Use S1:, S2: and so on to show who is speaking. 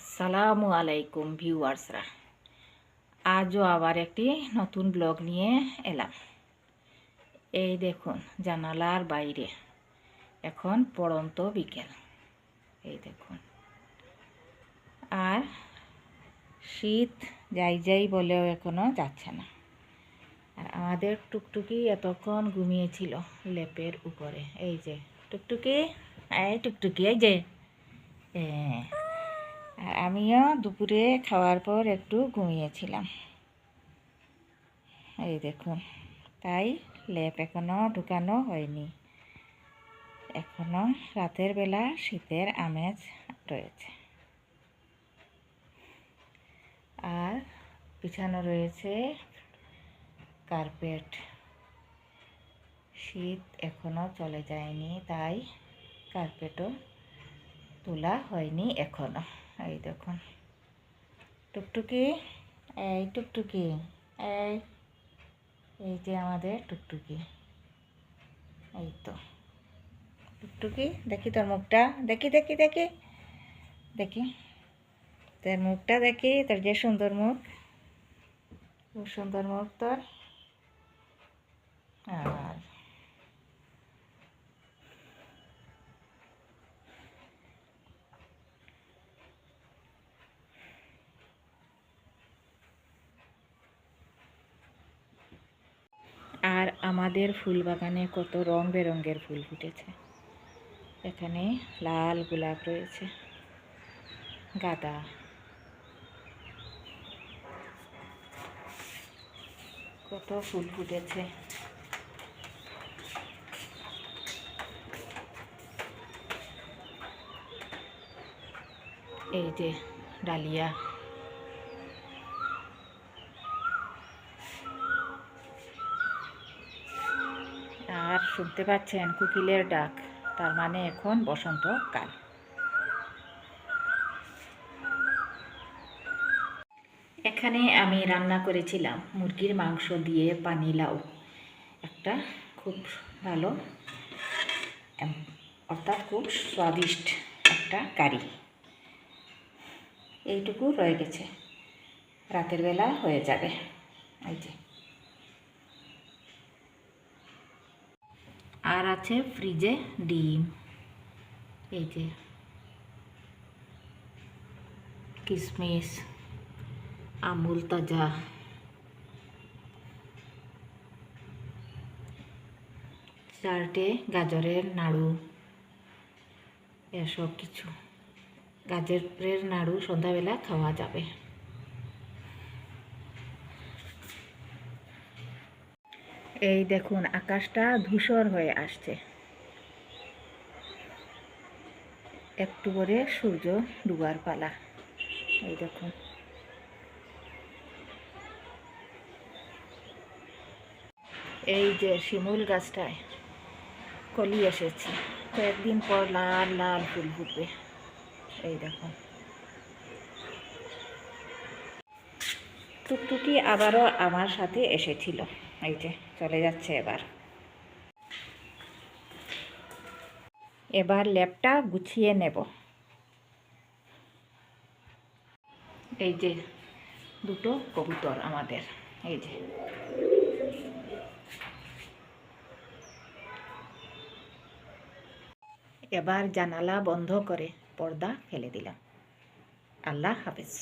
S1: আসসালামু আলাইকুম ভিউয়ার্সরা, আজও আবার একটি নতুন ব্লগ নিয়ে এলাম। এই দেখুন জানালার বাইরে এখন পড়ন্ত বিকেল, এই দেখুন। আর শীত যাই যাই বলেও এখনো যাচ্ছে না। আর আমাদের টুকটুকি এতক্ষণ ঘুমিয়েছিল লেপের উপরে। এই যে টুকটুকি, এই টুকটুকি, এই যে আর আমিও দুপুরে খাওয়ার পর একটু ঘুমিয়েছিলাম, এই দেখুন। তাই লেপ এখনো ঢুকানো হয়নি, এখনো রাতের বেলা শীতের আমেজ রয়েছে। আর বিছানো রয়েছে কার্পেট। শীত এখনো চলে যায়নি, তাই কার্পেটও তোলা হয়নি এখনো। এই দেখুন টুকটুকি, এই টুকটুকি, এই যে আমাদের টুকটুকি। এই তো টুকটুকি, দেখি তোর মুখটা, দেখি দেখি দেখি দেখি তোর মুখটা, দেখি তোর যে সুন্দর মুখ, খুব সুন্দর মুখ তোর। আর আর আমাদের ফুল বাগানে কত রং বেরঙের ফুল ফুটেছে। এখানে লাল গোলাপ রয়েছে, গাঁদা, কত ফুল ফুটেছে। এই যে ডালিয়া, আর শুনতে পাচ্ছেন কোকিলের ডাক, তার মানে এখন বসন্তকাল। এখানে আমি রান্না করেছিলাম মুরগির মাংস দিয়ে পানি লাউ, একটা খুব ভালো অর্থাৎ খুব স্বাদিষ্ট একটা কারি। এইটুকু রয়ে গেছে, রাতের বেলা হয়ে যাবে। এই যে আর আছে ফ্রিজে ডিম, এই যে কিশমিশ, আমুল তাজা, চারটে গাজরের নাড়ু, এসব কিছু। গাজরের নাড়ু সন্ধ্যাবেলা খাওয়া যাবে। এই দেখুন আকাশটা ধূসর হয়ে আসছে, একটু করে সূর্য ডুবার পালা। এই দেখুন এই যে শিমুল গাছটায় কলি এসেছে, কয়েকদিন পর লাল লাল ফুল ফুটবে। এই দেখুন টুকটুকি আবারও আমার সাথে এসেছিল, এই যে চলে যাচ্ছে। এবার ল্যাপটা গুছিয়ে নেব। এই যে দুটো কবুতর আমাদের, এই যে এবার জানালা বন্ধ করে পর্দা ফেলে দিলাম। আল্লাহ হাফেজ।